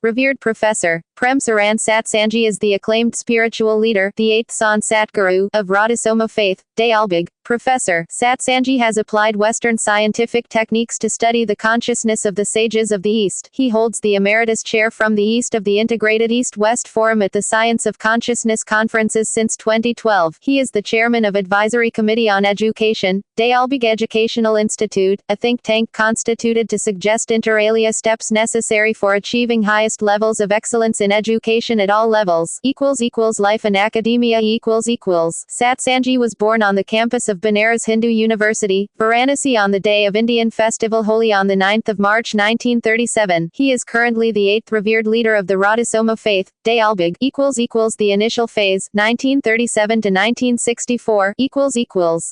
Revered Professor Prem Saran Satsangi is the acclaimed spiritual leader, the 8th Sant Satguru, of Radhasoami faith, Dayalbagh. Professor Satsangi has applied Western scientific techniques to study the consciousness of the sages of the East. He holds the Emeritus Chair from the East of the Integrated East-West Forum at the Science of Consciousness conferences since 2012. He is the chairman of Advisory Committee on Education, Dayalbagh Educational Institute, a think tank constituted to suggest inter alia steps necessary for achieving highest levels of excellence in education at all levels. Life and academia Satsangi was born on the campus of Banaras Hindu University, Varanasi on the day of Indian festival Holi on the 9th of March 1937. He is currently the 8th revered leader of the Radhasoami faith, Dayalbagh. The initial phase, 1937 to 1964,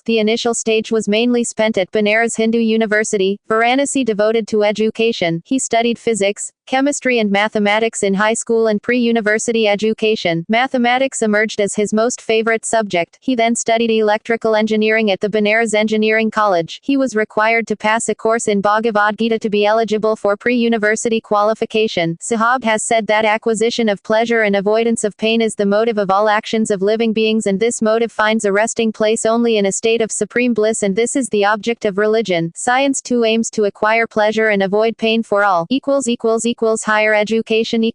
The initial stage was mainly spent at Banaras Hindu University, Varanasi, devoted to education. He studied physics, chemistry and mathematics in high school and pre-university education. Mathematics emerged as his most favorite subject. He then studied electrical engineering at the Banaras Engineering College. He was required to pass a course in Bhagavad Gita to be eligible for pre-university qualification. Sahab has said that acquisition of pleasure and avoidance of pain is the motive of all actions of living beings, and this motive finds a resting place only in a state of supreme bliss, and this is the object of religion. Science too aims to acquire pleasure and avoid pain for all. Higher education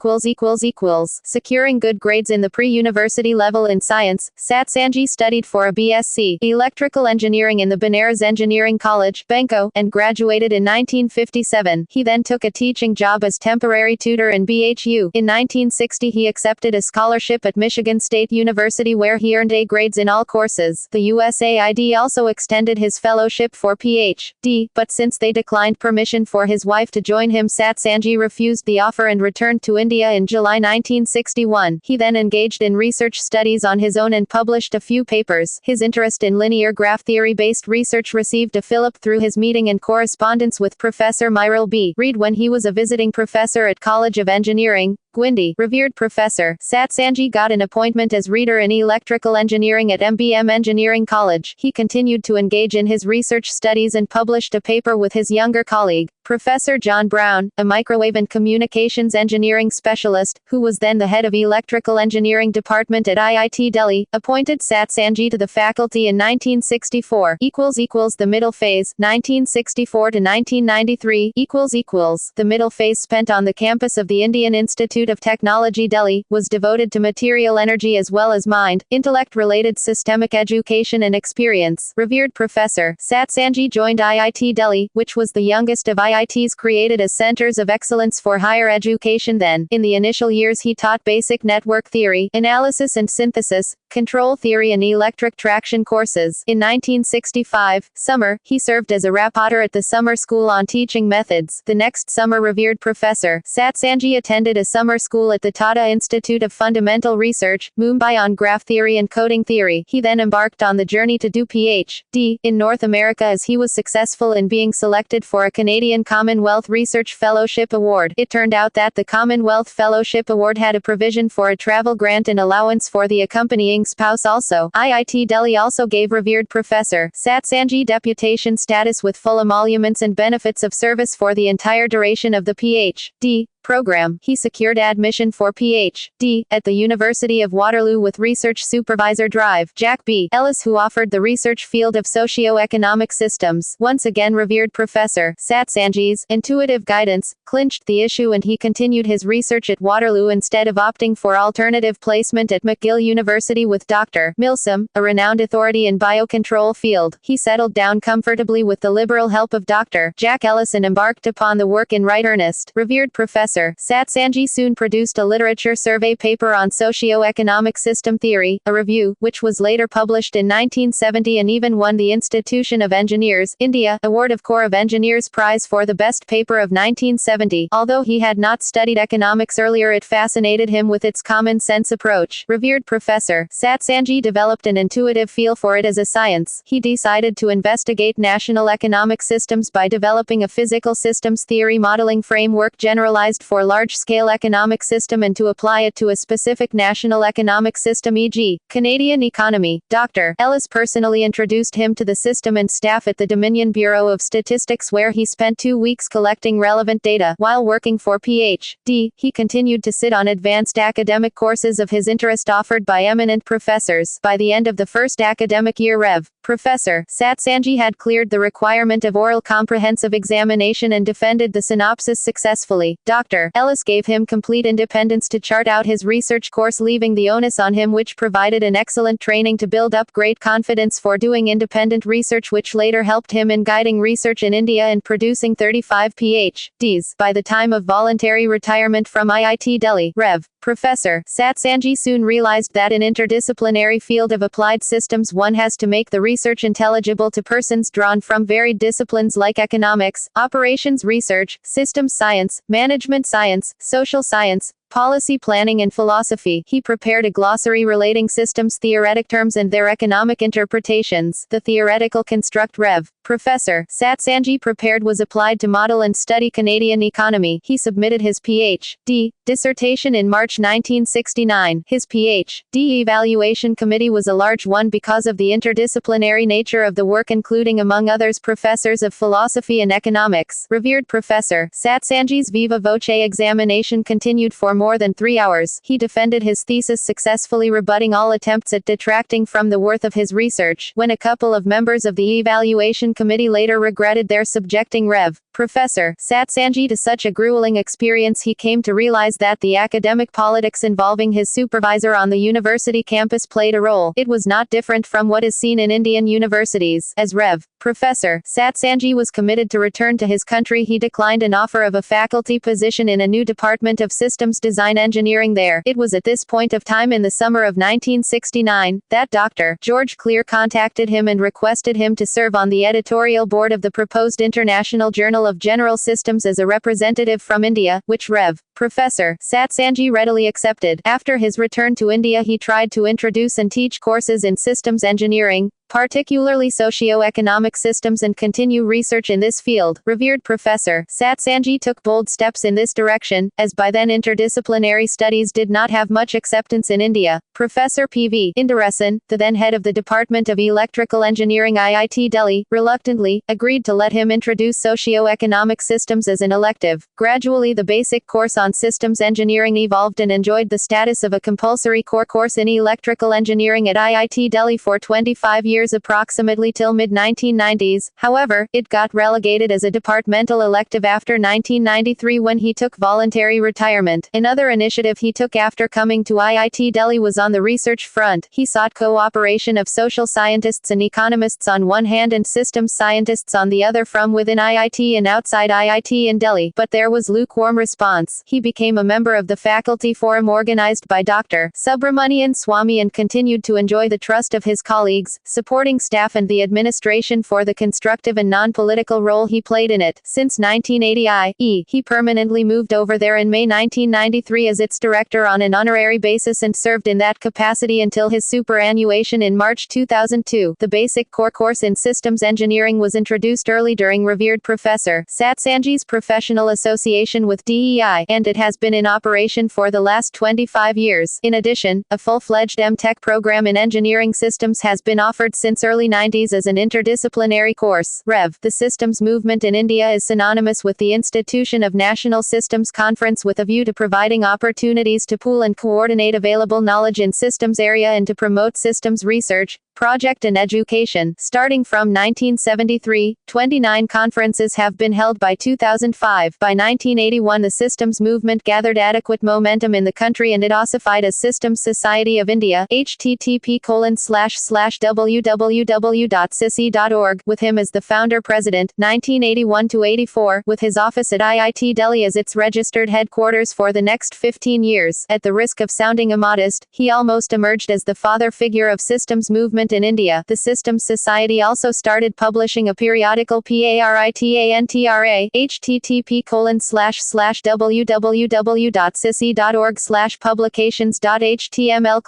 Securing good grades in the pre-university level in science, Satsangi studied for a BSc Electrical Engineering in the Banaras Engineering College, Benko, and graduated in 1957. He then took a teaching job as temporary tutor in BHU. In 1960 he accepted a scholarship at Michigan State University where he earned A grades in all courses. The USAID also extended his fellowship for Ph.D., but since they declined permission for his wife to join him, Satsangi refused the offer and returned to India in July 1961. He then engaged in research studies on his own and published a few papers. His interest in linear graph theory-based research received a fillip through his meeting and correspondence with Professor Myral B. Reed when he was a visiting professor at College of Engineering, Gwindi. Revered Professor Satsangi got an appointment as reader in electrical engineering at MBM Engineering College. He continued to engage in his research studies and published a paper with his younger colleague, Professor John Brown, a microwave and communications engineering specialist, who was then the head of electrical engineering department at IIT Delhi, appointed Satsangi to the faculty in 1964. The middle phase, 1964 to 1993. The middle phase spent on the campus of the Indian Institute of Technology Delhi, was devoted to material energy as well as mind, intellect-related systemic education and experience. Revered Professor Satsangi joined IIT Delhi, which was the youngest of IITs created as centers of excellence for higher education then. In the initial years he taught basic network theory, analysis and synthesis, control theory and electric traction courses. In 1965, summer, he served as a rapporteur at the summer school on teaching methods. The next summer Revered Professor Satsangi attended a summer school at the Tata Institute of Fundamental Research, Mumbai on graph theory and coding theory. He then embarked on the journey to do Ph.D. in North America as he was successful in being selected for a Canadian Commonwealth Research Fellowship Award. It turned out that the Commonwealth Fellowship Award had a provision for a travel grant and allowance for the accompanying spouse also. IIT Delhi also gave Revered Professor Satsangi deputation status with full emoluments and benefits of service for the entire duration of the Ph.D. program. He secured admission for Ph.D. at the University of Waterloo with research supervisor Drive Jack B. Ellis, who offered the research field of socio-economic systems. Once again Revered Professor Satsangi's intuitive guidance clinched the issue and he continued his research at Waterloo instead of opting for alternative placement at McGill University with Dr. Milsom, a renowned authority in biocontrol field. He settled down comfortably with the liberal help of Dr. Jack Ellis and embarked upon the work in right earnest. Revered Professor Satsangi soon produced a literature survey paper on socio-economic system theory, a review, which was later published in 1970 and even won the Institution of Engineers, India, Award of Corps of Engineers Prize for the best paper of 1970. Although he had not studied economics earlier, it fascinated him with its common sense approach. Revered Professor Satsangi developed an intuitive feel for it as a science. He decided to investigate national economic systems by developing a physical systems theory modeling framework generalized for large-scale economic system and to apply it to a specific national economic system, e.g., Canadian economy. Dr. Ellis personally introduced him to the system and staff at the Dominion Bureau of Statistics, where he spent 2 weeks collecting relevant data. While working for Ph.D., he continued to sit on advanced academic courses of his interest offered by eminent professors. By the end of the first academic year, Rev. Professor Satsangi had cleared the requirement of oral comprehensive examination and defended the synopsis successfully. Dr. Ellis gave him complete independence to chart out his research course, leaving the onus on him, which provided an excellent training to build up great confidence for doing independent research, which later helped him in guiding research in India and producing 35 PhDs. By the time of voluntary retirement from IIT Delhi, Rev. Professor Satsangi soon realized that in interdisciplinary field of applied systems one has to make the research intelligible to persons drawn from varied disciplines like economics, operations research, systems science, management science, social science, policy planning and philosophy. He prepared a glossary relating systems theoretic terms and their economic interpretations. The theoretical construct Rev. Professor Satsangi prepared was applied to model and study Canadian economy. He submitted his Ph.D. dissertation in March 1969. His Ph.D. evaluation committee was a large one because of the interdisciplinary nature of the work, including among others professors of philosophy and economics. Revered Professor Satsangi's viva voce examination continued for more than 3 hours. He defended his thesis successfully, rebutting all attempts at detracting from the worth of his research. When a couple of members of the evaluation committee later regretted their subjecting Rev. Professor Satsangi to such a grueling experience, he came to realize that the academic politics involving his supervisor on the university campus played a role. It was not different from what is seen in Indian universities. As Rev. Professor Satsangi was committed to return to his country, he declined an offer of a faculty position in a new department of systems design engineering there. It was at this point of time in the summer of 1969 that Dr. George Klir contacted him and requested him to serve on the editorial board of the proposed International Journal of General Systems as a representative from India, which Rev. Professor Satsangi readily accepted. After his return to India, he tried to introduce and teach courses in systems engineering, particularly socio-economic systems, and continue research in this field. Revered Professor Satsangi took bold steps in this direction, as by then interdisciplinary studies did not have much acceptance in India. Professor P.V. Inderesan, the then head of the Department of Electrical Engineering IIT Delhi, reluctantly agreed to let him introduce socio-economic systems as an elective. Gradually the basic course on systems engineering evolved and enjoyed the status of a compulsory core course in electrical engineering at IIT Delhi for 25 years approximately till mid-1990s. However, it got relegated as a departmental elective after 1993 when he took voluntary retirement. Another initiative he took after coming to IIT Delhi was on the research front. He sought cooperation of social scientists and economists on one hand and systems scientists on the other from within IIT and outside IIT in Delhi, but there was lukewarm response. He became a member of the faculty forum organized by Dr. Subramanian Swamy and continued to enjoy the trust of his colleagues, supporting staff and the administration for the constructive and non-political role he played in it. Since 1980, he permanently moved over there in May 1993 as its director on an honorary basis and served in that capacity until his superannuation in March 2002. The basic core course in systems engineering was introduced early during Revered Professor Satsangi's professional association with DEI, and it has been in operation for the last 25 years. In addition, a full-fledged M.Tech program in engineering systems has been offered since early 90s as an interdisciplinary course. Rev. The systems movement in India is synonymous with the institution of National Systems Conference with a view to providing opportunities to pool and coordinate available knowledge in systems area and to promote systems research, project and education. Starting from 1973, 29 conferences have been held by 2005. By 1981 the systems movement gathered adequate momentum in the country and it ossified as Systems Society of India, http://www.sisi.org, with him as the founder president, 1981-84, with his office at IIT Delhi as its registered headquarters for the next 15 years. At the risk of sounding immodest, he almost emerged as the father figure of systems movement Environment in India. The Systems Society also started publishing a periodical PARITANTRA, http://www.sisi.org/publications.html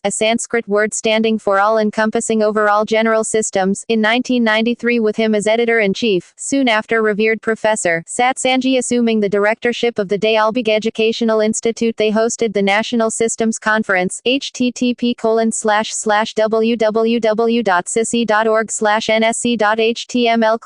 a Sanskrit word standing for all-encompassing overall general systems, in 1993 with him as editor-in-chief. Soon after, revered Professor Satsangi assuming the directorship of the Dayalbagh Educational Institute, they hosted the National Systems Conference, http://www.sisi.org/nsc.html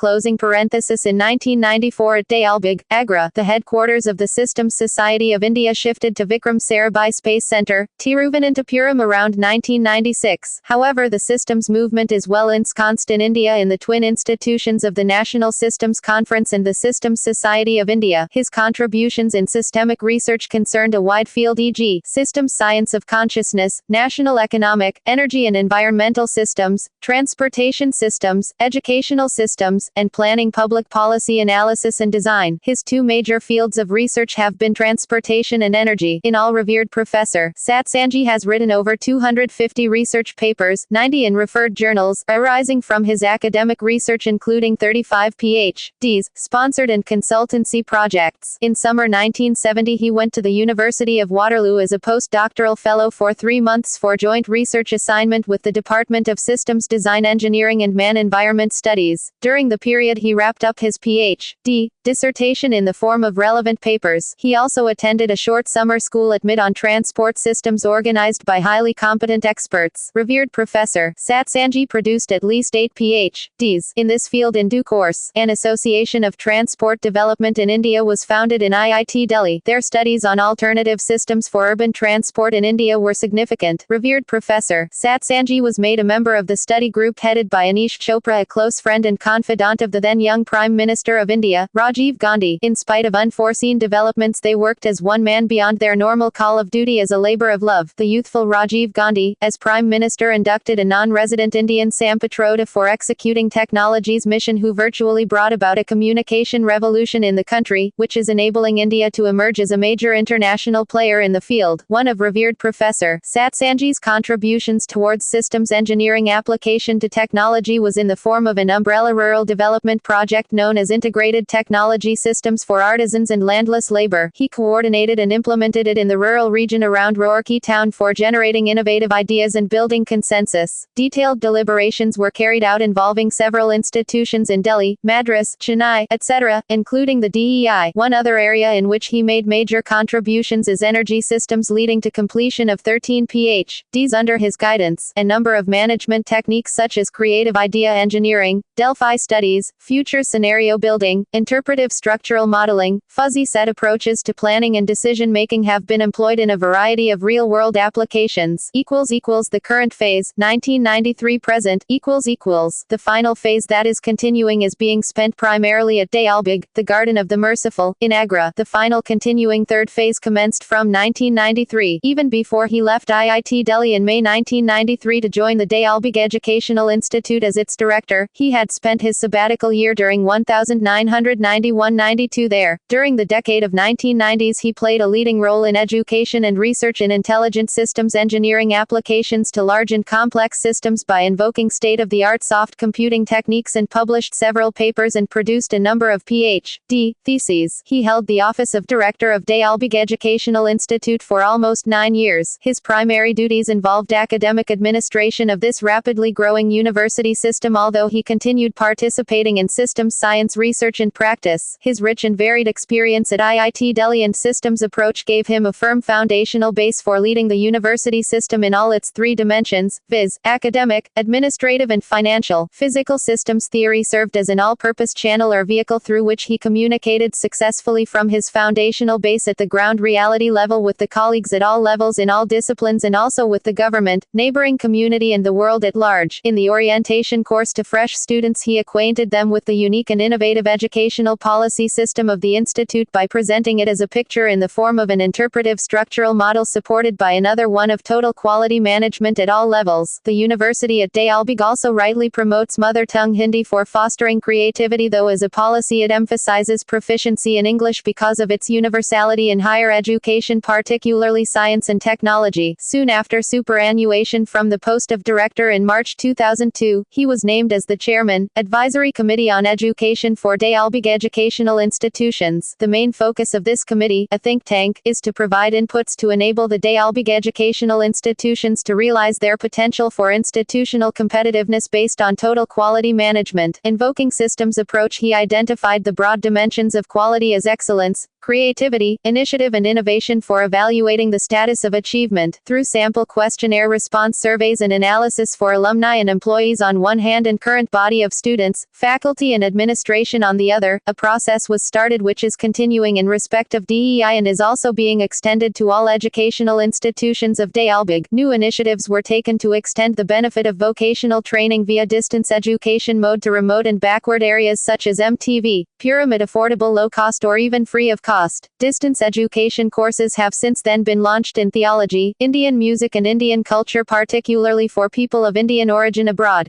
in 1994 at Dayalbagh, Agra. The headquarters of the Systems Society of India shifted to Vikram Sarabhai Space Centre, Tiruvananthapuram around 1996. However, the systems movement is well ensconced in India in the twin institutions of the National Systems Conference and the Systems Society of India. His contributions in systemic research concerned a wide field, e.g., systems science of consciousness, national economic, energy and environmental systems, transportation systems, educational systems, and planning, public policy analysis and design. His two major fields of research have been transportation and energy. In all, revered Professor Satsangi has written over 250 research papers, 90 in referred journals, arising from his academic research including 35 Ph.D.s, sponsored and consultancy projects. In summer 1970 he went to the University of Waterloo as a postdoctoral fellow for 3 months for joint research assignment with the Department of Systems Design Engineering and Man-Environment Studies. During the period he wrapped up his Ph.D. dissertation in the form of relevant papers. He also attended a short summer school at MIT on transport systems organized by highly competent experts. Revered Professor Satsangi produced at least 8 Ph.D.s in this field in due course. An Association of Transport Development in India was founded in IIT Delhi. Their studies on alternative systems for urban transport in India were significant. Revered Professor Satsangi was made a member of the study group headed by Anish Chopra, a close friend and confidant of the then young Prime Minister of India, Rajiv Gandhi. In spite of unforeseen developments, they worked as one man beyond their normal call of duty as a labor of love. The youthful Rajiv Gandhi, as Prime Minister, inducted a non-resident Indian Samputrota for executing technology's mission, who virtually brought about a communication revolution in the country, which is enabling India to emerge as a major international player in the field. One of revered Professor Satsangi's contributions towards systems engineering application to technology was in the form of an umbrella rural development project known as Integrated Technology Systems for Artisans and Landless Labor. He coordinated and implemented it in the rural region around Roorkee town for generating innovative ideas and building consensus. Detailed deliberations were carried out involving several institutions in Delhi, Madras, Chennai, etc., including the DEI. One other area in which he made major contributions is energy systems, leading to completion of 13 Ph.D.s under his guidance. A number of management techniques such as creative idea engineering, Delphi studies, future scenario building, interpretive structural modeling, fuzzy set approaches to planning and decision-making have been employed in a variety of real-world applications. The current phase, 1993 present, the final phase that is continuing is being spent primarily at Dayalbagh, the Garden of the Merciful, in Agra. The final continuing third phase commenced from 1993, even before he left IIT Delhi in May 1993 to join the Dayalbagh Educational Institute as its director. He had spent his sabbatical year during 1991-92 there. During the decade of 1990s he played a leading role in education and research in intelligent systems engineering applications to large and complex systems by invoking state-of-the-art soft computing techniques, and published several papers and produced a number of Ph.D. theses. He held the office of director of Dayalbagh Educational Institute for almost 9 years. His primary duties involved academic administration of this rapidly growing university system, although he continued participating in systems science research and practice. His rich and varied experience at IIT Delhi and systems approach gave him a firm foundational base for leading the university system in all its 3 dimensions, viz., academic, administrative and financial. Physical systems theory served as an all-purpose channel or vehicle through which he communicated successfully from his foundational base at the ground reality level with the colleagues at all levels in all disciplines, and also with the government, neighboring community and the world at large. In the orientation course to fresh students he acquainted them with the unique and innovative educational policy system of the institute by presenting it as a picture in the form of an interpretive structural model supported by another one of total quality management at all levels. The university at Dayalbagh also rightly promotes mother tongue Hindi for fostering creativity, though as a policy it emphasizes proficiency in English because of its universality in higher education, particularly science and technology. Soon after superannuation from from the post of director in March 2002, he was named as the chairman, Advisory Committee on Education for Dayalbagh Educational Institutions. The main focus of this committee, a think tank, is to provide inputs to enable the Dayalbagh educational institutions to realize their potential for institutional competitiveness based on total quality management. Invoking systems approach, he identified the broad dimensions of quality as excellence, creativity, initiative and innovation for evaluating the status of achievement, through sample questionnaire response surveys and analysis for alumni and employees on one hand and current body of students, faculty and administration on the other. A process was started which is continuing in respect of DEI and is also being extended to all educational institutions of Dayalbagh. New initiatives were taken to extend the benefit of vocational training via distance education mode to remote and backward areas such as MTV, pyramid affordable, low cost or even free of cost. Distance education courses have since then been launched in theology, Indian music and Indian culture, particularly for people of Indian origin abroad.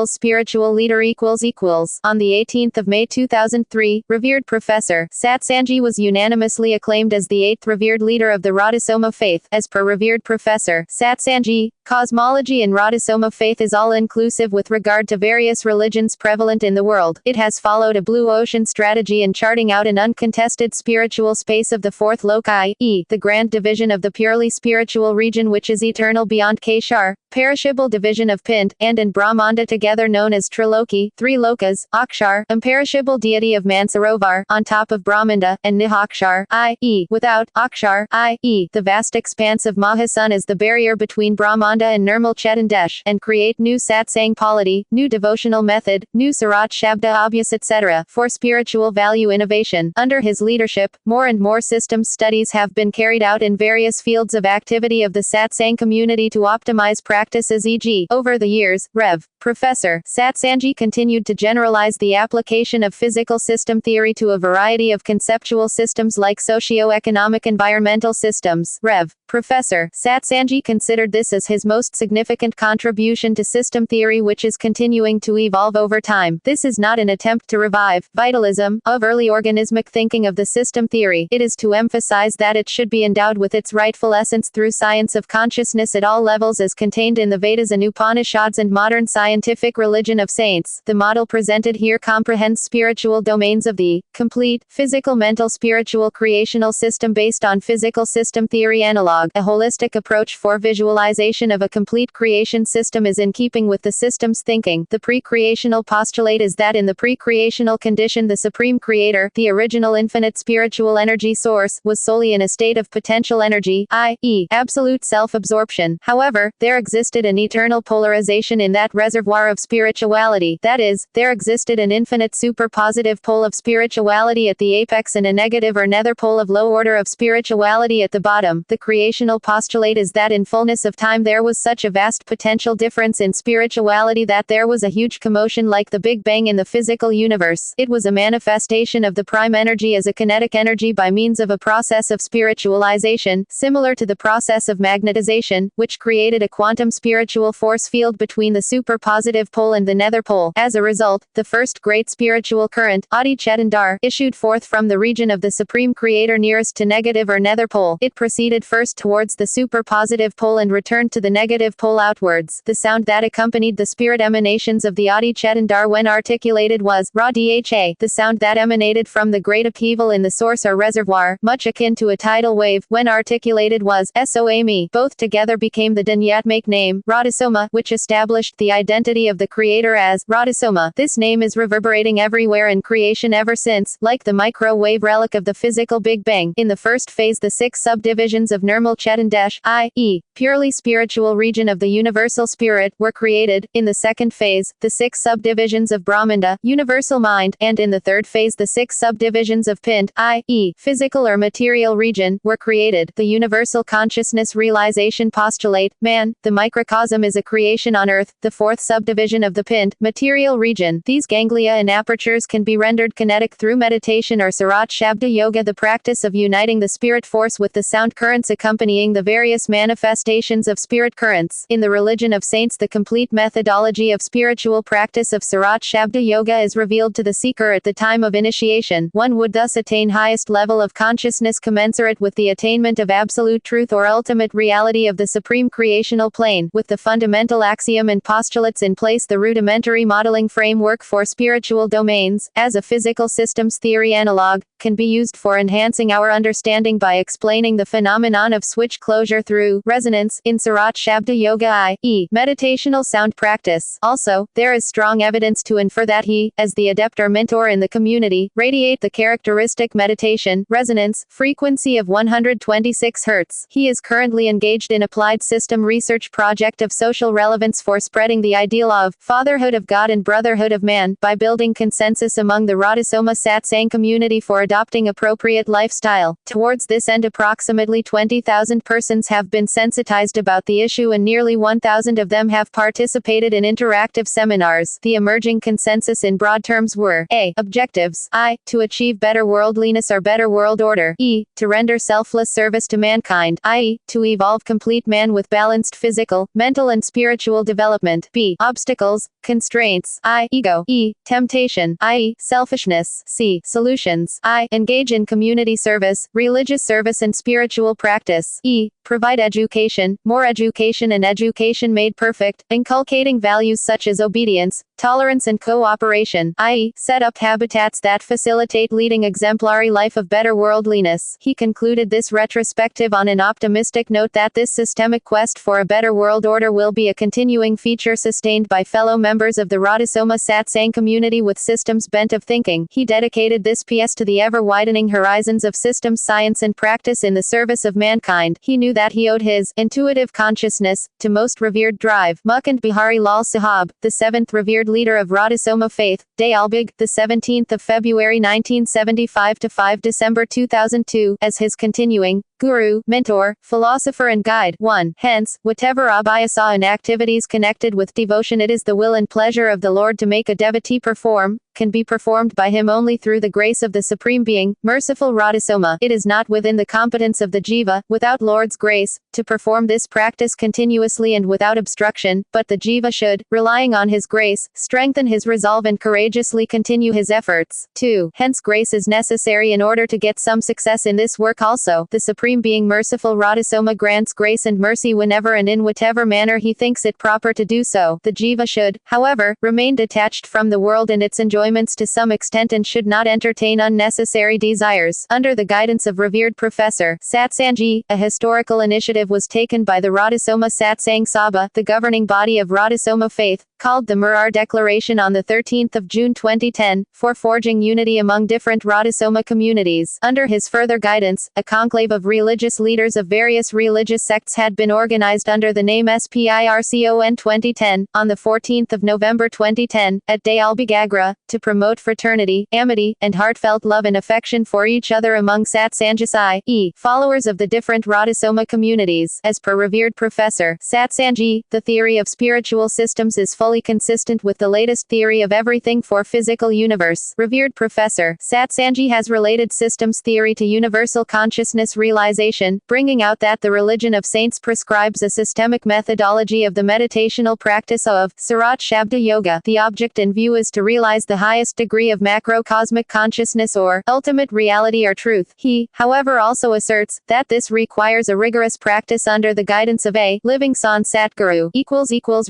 Spiritual leader On the 18th of May 2003, revered Professor Satsangi was unanimously acclaimed as the 8th revered leader of the Radhasoami faith. As per revered Professor Satsangi, cosmology in Radhasoami faith is all-inclusive with regard to various religions prevalent in the world. It has followed a blue ocean strategy in charting out an uncontested spiritual space of the fourth loci, the grand division of the purely spiritual region which is eternal beyond Kshar, perishable division of Pint, and in Brahmanda together known as Triloki, three lokas, Akshar, imperishable deity of Mansarovar, on top of Brahmanda, and Nihakshar, i.e., without, Akshar, i.e., the vast expanse of Mahasun as the barrier between Brahmanda and Nirmal Chetandesh, and create new satsang polity, new devotional method, new Sarat Shabda Abhyas etc. for spiritual value innovation. Under his leadership, more and more systems studies have been carried out in various fields of activity of the satsang community to optimize practices, e.g., over the years, Rev. Professor Satsangi continued to generalize the application of physical system theory to a variety of conceptual systems like socio-economic-environmental systems. Rev. Professor Satsangi considered this as his most significant contribution to system theory, which is continuing to evolve over time. This is not an attempt to revive vitalism of early organismic thinking of the system theory. It is to emphasize that it should be endowed with its rightful essence through science of consciousness at all levels as contained in the Vedas and Upanishads and modern scientific religion of saints. The model presented here comprehends spiritual domains of the complete, physical, mental, spiritual creational system based on physical system theory analog. A holistic approach for visualization of a complete creation system is in keeping with the system's thinking. The pre-creational postulate is that in the pre-creational condition the supreme creator, the original infinite spiritual energy source, was solely in a state of potential energy, i.e., absolute self-absorption. However, there existed an eternal polarization in that reservoir of spirituality. That is, there existed an infinite super-positive pole of spirituality at the apex and a negative or nether pole of low order of spirituality at the bottom. The creational postulate is that in fullness of time there was such a vast potential difference in spirituality that there was a huge commotion like the Big Bang in the physical universe. It was a manifestation of the prime energy as a kinetic energy by means of a process of spiritualization, similar to the process of magnetization, which created a quantum spiritual force field between the super-positive pole and the nether pole. As a result, the first great spiritual current, Adi Chetandar, issued forth from the region of the Supreme Creator nearest to negative or nether pole. It proceeded first towards the super-positive pole and returned to the negative pole outwards. The sound that accompanied the spirit emanations of the Adi Chetandar when articulated was Ra-Dha. The sound that emanated from the great upheaval in the source or reservoir, much akin to a tidal wave, when articulated was Soami. Both together became the Danyatmake name, Radhasoami, which established the identity of the creator as Radhasoami. This name is reverberating everywhere in creation ever since, like the microwave relic of the physical Big Bang. In the first phase the 6 subdivisions of Nirmal Chetandesh, i.e., purely spiritual region of the universal spirit, were created. In the second phase, the 6 subdivisions of Brahmanda, universal mind, and in the third phase the 6 subdivisions of Pint, i.e., physical or material region, were created. The universal consciousness realization postulate, man, the microcosm is a creation on earth. The fourth subdivision of the pinned material region. These ganglia and apertures can be rendered kinetic through meditation or Sarat Shabda Yoga, the practice of uniting the spirit force with the sound currents accompanying the various manifestations of spirit currents. In the religion of saints, the complete methodology of spiritual practice of Sarat Shabda Yoga is revealed to the seeker at the time of initiation. One would thus attain highest level of consciousness commensurate with the attainment of absolute truth or ultimate reality of the supreme creational plane. With the fundamental axiom and postulates in place, the rudimentary modeling framework for spiritual domains, as a physical systems theory analog, can be used for enhancing our understanding by explaining the phenomenon of switch closure through resonance in Sarat Shabda Yoga, i.e., meditational sound practice. Also, there is strong evidence to infer that he, as the adept or mentor in the community, radiate the characteristic meditation resonance frequency of 126 Hz. He is currently engaged in applied system research project of social relevance for spreading the ideal of fatherhood of God and brotherhood of man by building consensus among the Radhasoami Satsang community for adopting appropriate lifestyle. Towards this end, approximately 20,000 persons have been sensitized about the issue and nearly 1,000 of them have participated in interactive seminars. The emerging consensus in broad terms were: A. Objectives. I. To achieve better worldliness or better world order. E. To render selfless service to mankind, i.e., to evolve complete man with balanced physical, mental and spiritual development. B. Obstacles, constraints. I. Ego. E. Temptation, i.e., selfishness. C. Solutions. I. Engage in community service, religious service and spiritual practice. E. Provide education, more education and education made perfect, inculcating values such as obedience, tolerance and cooperation, i.e., set up habitats that facilitate leading exemplary life of better worldliness. He concluded this retrospective on an optimistic note that this systemic quest for a better world order will be a continuing feature sustained by fellow members of the Radhasoami Satsang community with systems bent of thinking. He dedicated this PS to the ever-widening horizons of systems science and practice in the service of mankind. He knew that he owed his intuitive consciousness to most revered Drive Mukund Bihari Lal Sahab, the seventh revered leader of Radhasoami faith, Dayalbagh, the 17th of February 1975 to 5 December 2002, as his continuing guru, mentor, philosopher and guide. 1. Hence, whatever abhyasa and activities connected with devotion it is the will and pleasure of the Lord to make a devotee perform, can be performed by him only through the grace of the Supreme Being, merciful Radhasoami. It is not within the competence of the jiva, without Lord's grace, to perform this practice continuously and without obstruction, but the jiva should, relying on his grace, strengthen his resolve and courageously continue his efforts. 2. Hence grace is necessary in order to get some success in this work also. The Supreme Being merciful Radhasoami grants grace and mercy whenever and in whatever manner he thinks it proper to do so. The jiva should, however, remain detached from the world and its enjoyments to some extent and should not entertain unnecessary desires. Under the guidance of revered Professor Satsangi, a historical initiative was taken by the Radhasoami Satsang Sabha, the governing body of Radhasoami faith, called the Murar Declaration on the 13th of June 2010, for forging unity among different Radhasoami communities. Under his further guidance, a conclave of religious leaders of various religious sects had been organized under the name SPIRCON 2010, on the 14th of November 2010, at Dayalbagh, Agra, to promote fraternity, amity, and heartfelt love and affection for each other among Satsangis, i.e., followers of the different Radhasoami communities. As per revered Professor Satsangi, the theory of spiritual systems is fully consistent with the latest theory of everything for physical universe. Revered Professor Satsangi has related systems theory to universal consciousness realization, bringing out that the religion of saints prescribes a systemic methodology of the meditational practice of Sarat Shabda Yoga. The object in view is to realize the highest degree of macrocosmic consciousness or ultimate reality or truth. He, however, also asserts that this requires a rigorous practice under the guidance of a living Sant Satguru.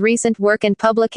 Recent work and publications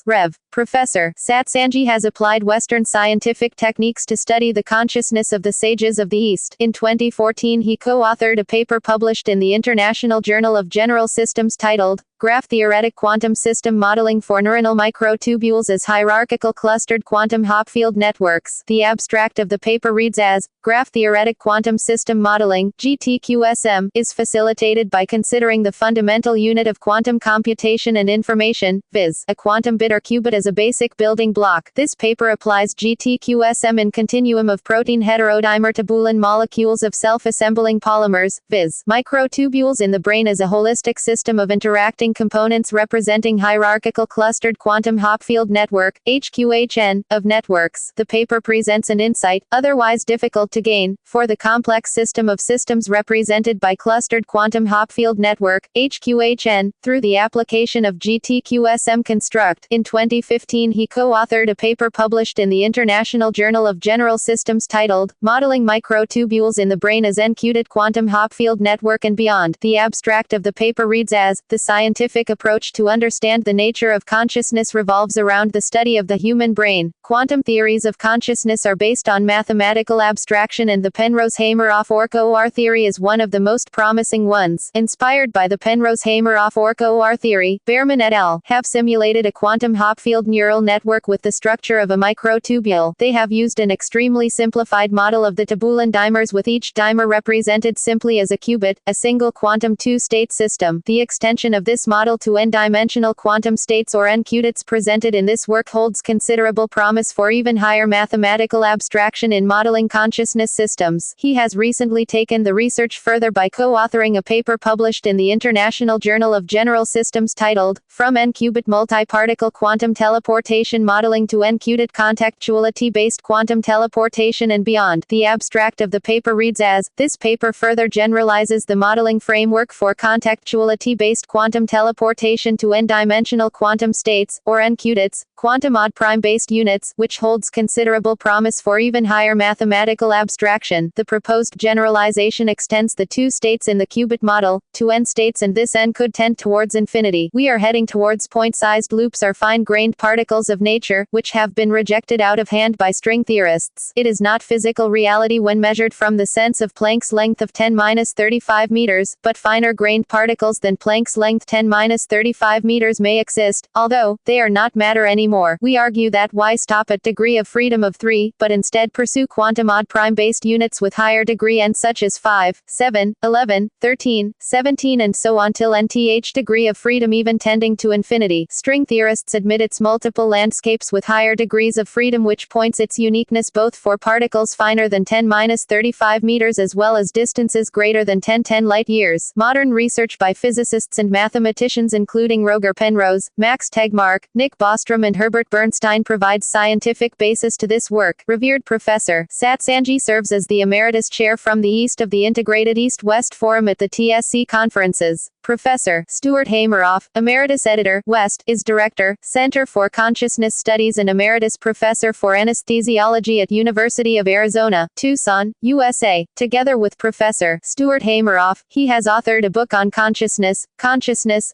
Rev. Professor Satsangi has applied Western scientific techniques to study the consciousness of the sages of the East. In 2014 he co-authored a paper published in the International Journal of General Systems titled Graph-theoretic quantum system modeling for neuronal microtubules as hierarchical clustered quantum Hopfield networks. The abstract of the paper reads as, Graph-theoretic quantum system modeling, GTQSM, is facilitated by considering the fundamental unit of quantum computation and information, viz., a quantum bit or qubit as a basic building block. This paper applies GTQSM in continuum of protein heterodimer tubulin molecules of self-assembling polymers, viz., microtubules in the brain as a holistic system of interacting components representing hierarchical clustered quantum Hopfield network, hOHN, of networks. The paper presents an insight, otherwise difficult to gain, for the complex system of systems represented by clustered quantum Hopfield network, hOHN, through the application of GTQSM construct. In 2015 he co-authored a paper published in the International Journal of General Systems titled, Modeling Microtubules in the Brain as Encoded Quantum Hopfield Network and Beyond. The abstract of the paper reads as, the scientific approach to understand the nature of consciousness revolves around the study of the human brain. Quantum theories of consciousness are based on mathematical abstraction, and the Penrose-Hameroff-Orr theory is one of the most promising ones. Inspired by the Penrose-Hameroff-Orr theory, Behrman et al. Have simulated a quantum Hopfield neural network with the structure of a microtubule. They have used an extremely simplified model of the tubulin dimers, with each dimer represented simply as a qubit, a single quantum two-state system. The extension of this model to n-dimensional quantum states or n-qubits presented in this work holds considerable promise for even higher mathematical abstraction in modeling consciousness systems. He has recently taken the research further by co-authoring a paper published in the International Journal of General Systems titled, From N-qubit Multi-Particle Quantum Teleportation Modeling to N-qubit Contextuality-Based Quantum Teleportation and Beyond. The abstract of the paper reads as, this paper further generalizes the modeling framework for contextuality-based quantum teleportation to n-dimensional quantum states, or n-qubits, quantum odd-prime-based units, which holds considerable promise for even higher mathematical abstraction. The proposed generalization extends the two states in the qubit model to n states, and this n could tend towards infinity. We are heading towards point-sized loops or fine-grained particles of nature, which have been rejected out of hand by string theorists. It is not physical reality when measured from the sense of Planck's length of 10⁻35 meters, but finer-grained particles than Planck's length 10⁻35 meters may exist, although they are not matter anymore. We argue that why stop at degree of freedom of 3, but instead pursue quantum odd-prime-based units with higher degree n, such as 5, 7, 11, 13, 17 and so on till nth degree of freedom, even tending to infinity. String theorists admit its multiple landscapes with higher degrees of freedom, which points its uniqueness both for particles finer than 10⁻35 meters as well as distances greater than 10 light-years. Modern research by physicists and mathematicians including Roger Penrose, Max Tegmark, Nick Bostrom and Herbert Bernstein provides scientific basis to this work. Revered Professor Satsangi serves as the Emeritus Chair from the East of the Integrated East-West Forum at the TSC conferences. Professor Stuart Hameroff, Emeritus Editor, West, is Director, Center for Consciousness Studies and Emeritus Professor for Anesthesiology at University of Arizona, Tucson, USA. Together with Professor Stuart Hameroff, he has authored a book on consciousness,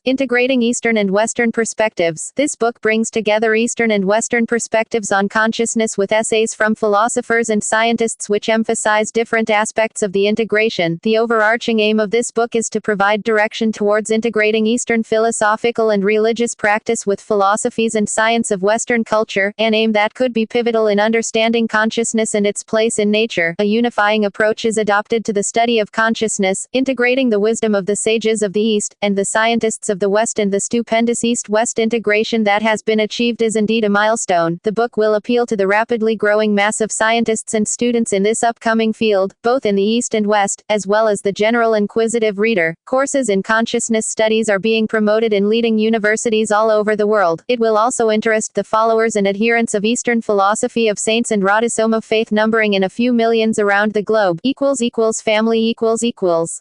integrating Eastern and Western perspectives. This book brings together Eastern and Western perspectives on consciousness with essays from philosophers and scientists which emphasize different aspects of the integration. The overarching aim of this book is to provide direction towards integrating Eastern philosophical and religious practice with philosophies and science of Western culture, an aim that could be pivotal in understanding consciousness and its place in nature. A unifying approach is adopted to the study of consciousness, integrating the wisdom of the sages of the East and the scientists of the West, and the stupendous East-West integration that has been achieved is indeed a milestone. The book will appeal to the rapidly growing mass of scientists and students in this upcoming field, both in the East and West, as well as the general inquisitive reader. Courses in consciousness studies are being promoted in leading universities all over the world. It will also interest the followers and adherents of Eastern philosophy of saints and Radhasoami faith, numbering in a few millions around the globe. Family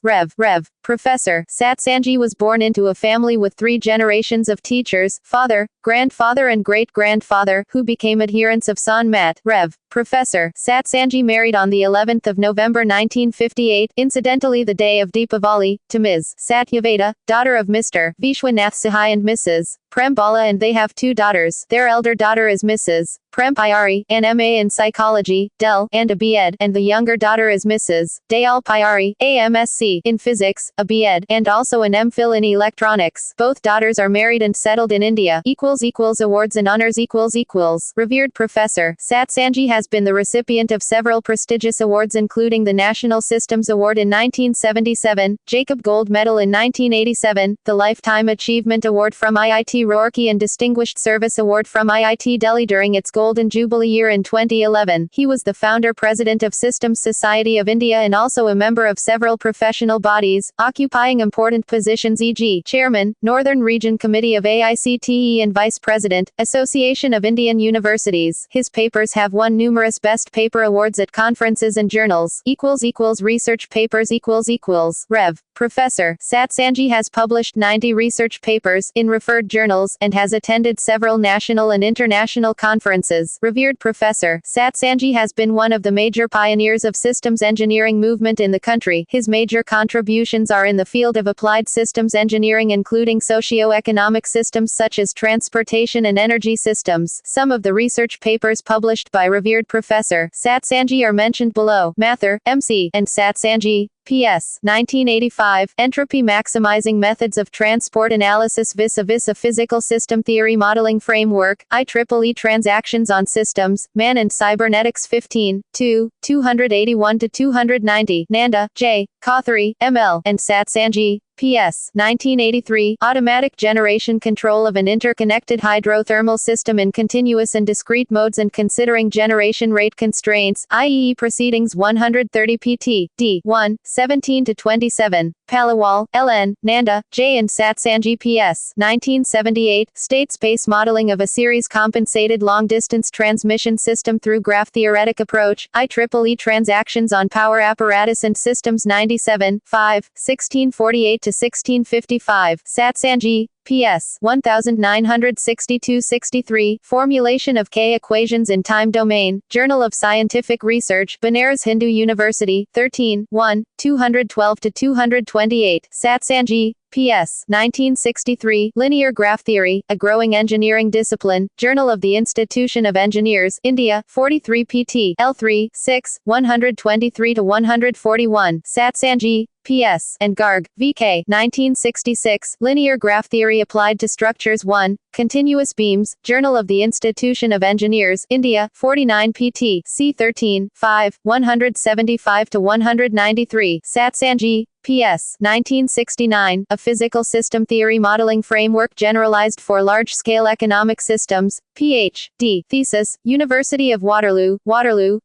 Rev. Professor Satsangi was born into a family with 3 generations of teachers, father, grandfather and great-grandfather, who became adherents of Sant Mat. Rev. Professor Satsangi married on the 11th of November 1958, incidentally the day of Deepavali, to Ms. Satyaveda, daughter of Mr. Vishwanath Sahai and Mrs. Prem Bala, and they have 2 daughters. Their elder daughter is Mrs. Prem Pyari, an MA in Psychology, Del, and a B.Ed, and the younger daughter is Mrs. Dayal Pyari, a MSc in Physics, a B.Ed, and also an MPhil in Electronics. Both daughters are married and settled in India. Awards and honors Revered Professor Satsangi has been the recipient of several prestigious awards, including the National Systems Award in 1977, Jacob Gold Medal in 1987, the Lifetime Achievement Award from IIT IIT Roorkee and Distinguished Service Award from IIT Delhi during its Golden Jubilee year in 2011. He was the founder-president of Systems Society of India and also a member of several professional bodies, occupying important positions e.g. Chairman, Northern Region Committee of AICTE and Vice President, Association of Indian Universities. His papers have won numerous Best Paper Awards at conferences and journals. Research papers Rev. Professor Satsangi has published 90 research papers in referred journals and has attended several national and international conferences. Revered Professor Satsangi has been one of the major pioneers of systems engineering movement in the country. His major contributions are in the field of applied systems engineering, including socio-economic systems such as transportation and energy systems. Some of the research papers published by revered Professor Satsangi are mentioned below. Mathur, M.C., and Satsangi P.S. 1985, Entropy Maximizing Methods of Transport Analysis vis-à-vis a Physical System Theory Modeling Framework, IEEE Transactions on Systems, Man and Cybernetics 15, 2, 281-290, Nanda, J., Kothari, M.L., and Satsangi P.S. 1983, Automatic Generation Control of an Interconnected Hydrothermal System in Continuous and Discrete Modes and Considering Generation Rate Constraints, IEEE Proceedings 130 pt. D. 1, 17-27, Paliwal, L.N., Nanda, J. and Satsangi P.S. 1978, State Space Modeling of a Series Compensated Long-Distance Transmission System through Graph-theoretic Approach, IEEE Transactions on Power Apparatus and Systems 97, 5, 1648-1655, Satsangi P.S. 1962-63, Formulation of K-Equations in Time Domain, Journal of Scientific Research, Banaras Hindu University, 13, 1, 212-228, Satsangi P.S. 1963, Linear Graph Theory, A Growing Engineering Discipline, Journal of the Institution of Engineers, India, 43 pt. L3, 6, 123-141, Satsangi P.S. and Garg, V.K. 1966, Linear Graph Theory Applied to Structures 1, Continuous Beams, Journal of the Institution of Engineers, India, 49 pt. C13, 5, 175-193, Satsangi P.S. 1969, A Physical System Theory Modeling Framework Generalized for Large-Scale Economic Systems, Ph.D. Thesis, University of Waterloo,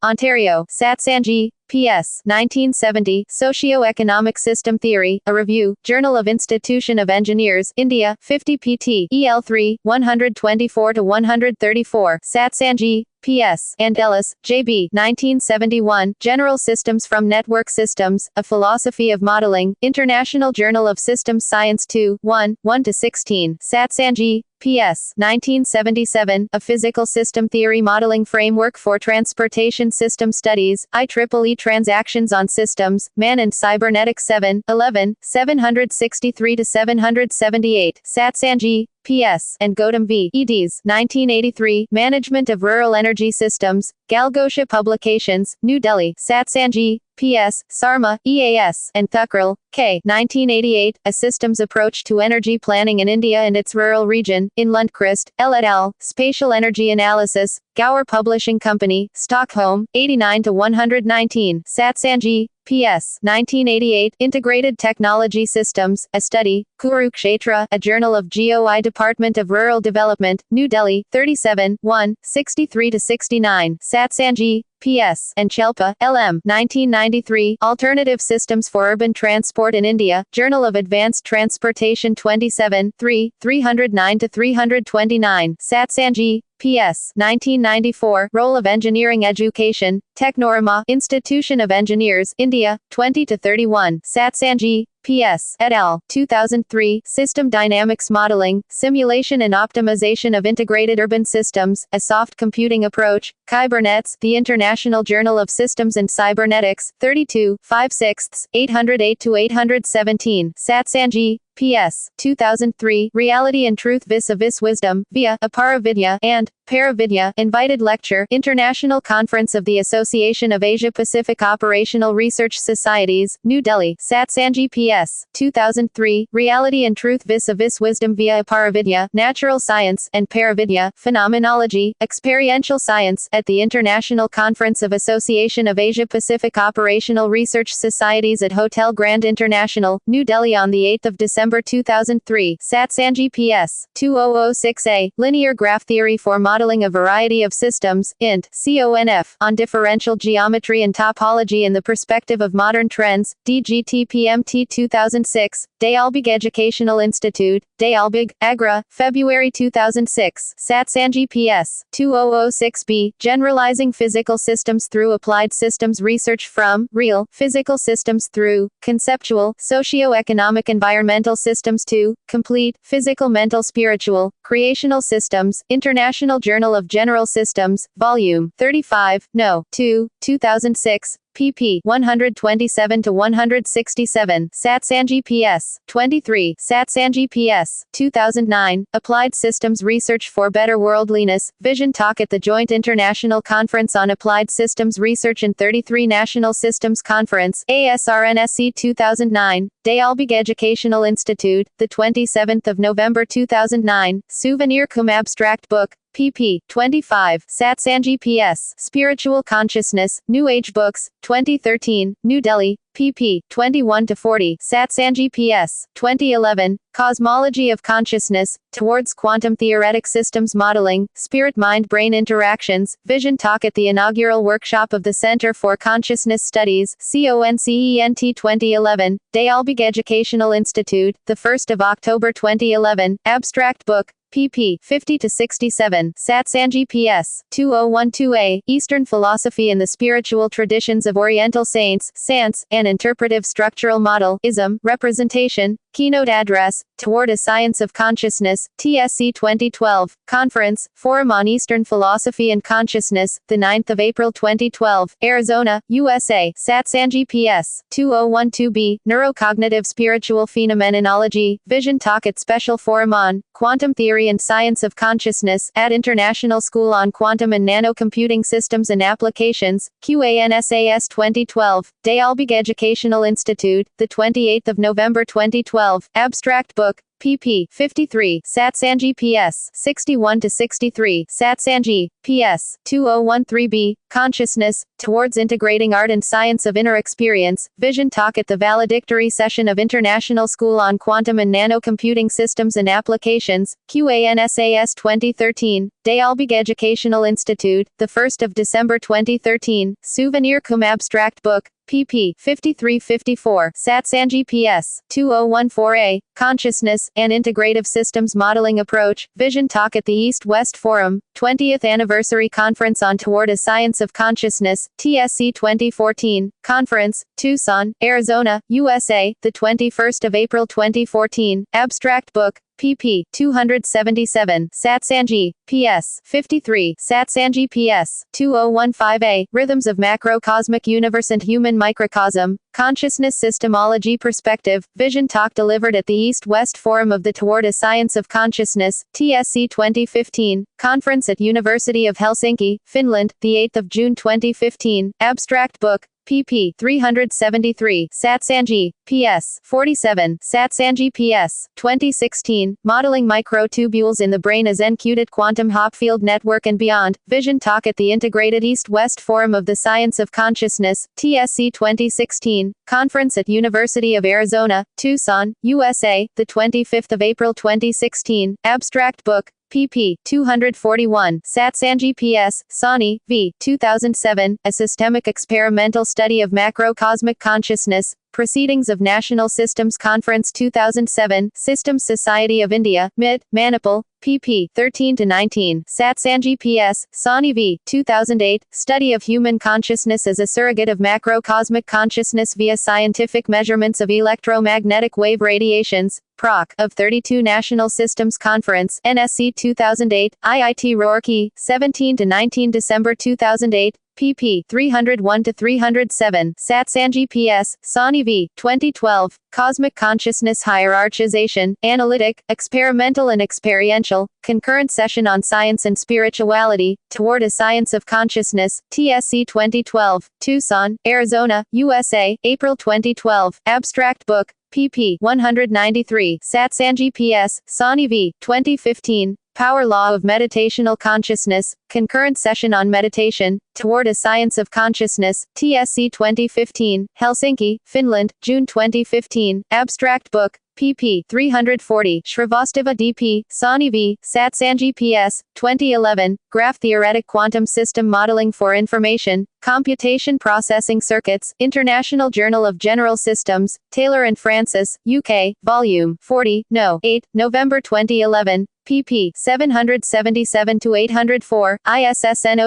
Ontario, Satsangi P.S. 1970, Socio-Economic System Theory, A Review, Journal of Institution of Engineers, India, 50 pt. EL3, 124-134, Satsangi P.S. and Ellis, J.B. 1971, General Systems from Network Systems, A Philosophy of Modeling, International Journal of Systems Science 2, 1, 1-16, Satsangi P.S. 1977, A Physical System Theory Modeling Framework for Transportation System Studies, IEEE Transactions on Systems, Man and Cybernetics 7, 11, 763-778, Satsangi P.S. and Gautam V. eds. 1983, Management of Rural Energy Systems, Galgotia Publications, New Delhi, Satsangi P.S., Sarma, EAS, and Thukral, K. 1988, A Systems Approach to Energy Planning in India and its Rural Region, in Lundqvist, L. et al., Spatial Energy Analysis, Gower Publishing Company, Stockholm, 89-119, Satsangi P.S. 1988, Integrated Technology Systems, A Study, Kurukshetra, A Journal of GOI Department of Rural Development, New Delhi, 37, 1, 63-69, Satsangi P.S. and Chelpa, L.M. 1993, Alternative Systems for Urban Transport in India, Journal of Advanced Transportation 27, 3, 309-329, Satsangi P.S. 1994, Role of Engineering Education, Technorama, Institution of Engineers, India, 20-31, Satsangi P.S. et al. 2003, System Dynamics Modeling, Simulation and Optimization of Integrated Urban Systems, A Soft Computing Approach, Kybernetes, The International Journal of Systems and Cybernetics, 32, 5/6, 808-817, Satsangi P.S. 2003, Reality and Truth vis-à-vis Wisdom, via Aparavidya and Paravidya, Invited Lecture, International Conference of the Association of Asia-Pacific Operational Research Societies, New Delhi, Satsangi P.S. 2003, Reality and Truth vis-à-vis Wisdom via Aparavidya, Natural Science, and Paravidya, Phenomenology, Experiential Science, at the International Conference of Association of Asia-Pacific Operational Research Societies at Hotel Grand International, New Delhi on the 8th of December December 2003. Satsangi P.S. 2006a. Linear Graph Theory for Modeling a Variety of Systems, int. CONF, on Differential Geometry and Topology in the Perspective of Modern Trends, DGTPMT 2006, Dayalbagh Educational Institute, Dayalbagh, Agra, February 2006. Satsangi P.S. 2006b. Generalizing Physical Systems Through Applied Systems Research from Real Physical Systems Through Conceptual, Socio-Economic-Environmental Systems to Complete, Physical Mental Spiritual, Creational Systems, International Journal of General Systems, Volume 35, No. 2, 2006, pp. 127-167. Satsangi P.S. 23. Satsangi P.S. 2009. Applied Systems Research for Better Worldliness, Vision Talk at the Joint International Conference on Applied Systems Research and 33 National Systems Conference, ASRNSC 2009, Dayalbagh Educational Institute, the 27th of November 2009, Souvenir cum Abstract Book, pp. 25. Satsangi P.S. Spiritual Consciousness, New Age Books, 2013, New Delhi, pp. 21-40. Satsangi P.S. 2011, Cosmology of Consciousness, Towards Quantum Theoretic Systems Modeling, Spirit-Mind-Brain Interactions, Vision Talk at the inaugural workshop of the Center for Consciousness Studies, CONCENT 2011, Dayalbagh Educational Institute, the 1st of October 2011, Abstract Book, pp. 50-67. Satsangi P.S. 2012a. Eastern Philosophy and the Spiritual Traditions of Oriental Saints, Sants, an Interpretive Structural Model, ISM, Representation, Keynote Address, Toward a Science of Consciousness, TSC 2012, Conference, Forum on Eastern Philosophy and Consciousness, the 9th of April 2012, Arizona, USA. Satsangi P.S. 2012b. Neurocognitive Spiritual Phenomenology, Vision Talk at Special Forum on Quantum Theory and Science of Consciousness, at International School on Quantum and Nanocomputing Systems and Applications, QANSAS 2012, Dayalbagh Educational Institute, the 28th of November 2012, Abstract Book, pp. 53. Satsangi P.S. 61-63. Satsangi, P.S. 2013b. Consciousness, Towards Integrating Art and Science of Inner Experience, Vision Talk at the Valedictory Session of International School on Quantum and Nanocomputing Systems and Applications, QANSAS 2013, Dayalbagh Educational Institute, the 1st of December 2013, Souvenir cum Abstract Book, pp. 53-54. Satsangi P.S. 2014a. Consciousness, an Integrative Systems Modeling Approach, Vision Talk at the East-West Forum, 20th Anniversary Conference on Toward a Science of Consciousness, TSC 2014, Conference, Tucson, Arizona, USA, the 21st of April 2014, Abstract Book, pp. 277. Satsangi, P.S. 53. Satsangi P.S. 2015a. Rhythms of Macrocosmic Universe and Human Microcosm, Consciousness Systemology Perspective, Vision Talk delivered at the East-West Forum of the Toward a Science of Consciousness, TSC 2015, Conference at University of Helsinki, Finland, the 8th of June 2015, Abstract Book, pp. 373. Satsangi, P.S. 47. Satsangi P.S. 2016, Modeling Microtubules in the Brain as Encoded Quantum Hopfield Network and Beyond, Vision Talk at the Integrated East-West Forum of the Science of Consciousness, TSC 2016, Conference at University of Arizona, Tucson, USA, the 25th of April 2016, Abstract Book, pp. 241. Satsangi P.S. Sahni V. 2007, A Systemic Experimental Study of Macrocosmic Consciousness, Proceedings of National Systems Conference 2007, Systems Society of India, MIT, Manipal, pp. 13-19. Satsangi P.S. Sahni V. 2008, Study of Human Consciousness as a Surrogate of Macrocosmic Consciousness via Scientific Measurements of Electromagnetic Wave Radiations, Proc. of 32 National Systems Conference, NSC 2008, IIT Roorkee, 17-19 December 2008, pp. 301-307. Satsangi P.S. Sahni V. 2012, Cosmic Consciousness Hierarchization, Analytic, Experimental and Experiential, Concurrent Session on Science and Spirituality, Toward a Science of Consciousness, TSC 2012, Tucson, Arizona, USA, April 2012, Abstract Book, pp. 193. Satsangi P.S. Sahni V. 2015, Power Law of Meditational Consciousness, Concurrent Session on Meditation, Toward a Science of Consciousness, TSC 2015, Helsinki, Finland, June 2015, Abstract Book, pp. 340. Srivastava D.P., Sahni V, Satsangi P.S., 2011, Graph-theoretic quantum system modeling for information, computation processing circuits, International Journal of General Systems, Taylor and Francis, UK, Volume 40, No. 8, November 2011, pp. 777-804, ISSN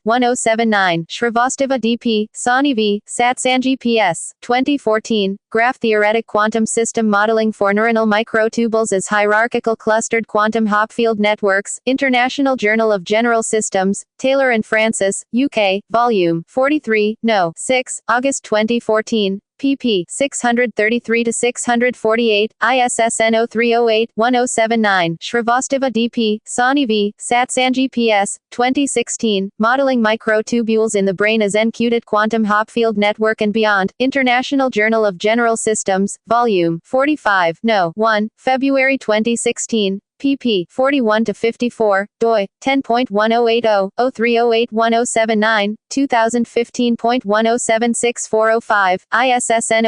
0308-1079, Srivastava D.P., Sahni V, Satsangi P.S., 2014, Graph-theoretic quantum system modeling for neuronal microtubules as hierarchical clustered quantum Hopfield networks, International Journal of General Systems, Taylor and Francis, UK, Volume 43, No. 6, August 2014, pp. 633-648, ISSN 0308-1079, Srivastava D.P., Sahni V, Satsangi P.S., 2016, Modeling Microtubules in the Brain as Encoded Quantum Hopfield Network and Beyond, International Journal of General Systems, Volume 45, No. 1, February 2016, pp. 41-54, doi, 10.1080/0308-1079, 2015.1076-405, ISSN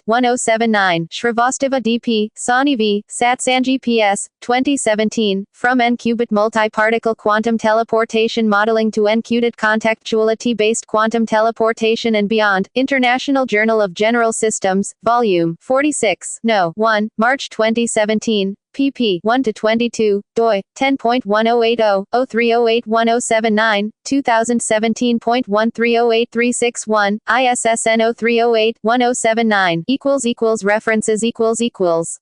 0308-1079, Srivastava D.P., Sahni V, Satsangi P.S., 2017, From N-qubit Multiparticle Quantum Teleportation Modeling to N-qubit Contextuality-Based Quantum Teleportation and Beyond, International Journal of General Systems, Volume 46, No. 1, March 2017, pp. 1-22, doi, 10.1080/0308-1079, 2017.1308-361, ISSN 0308-1079, == References ==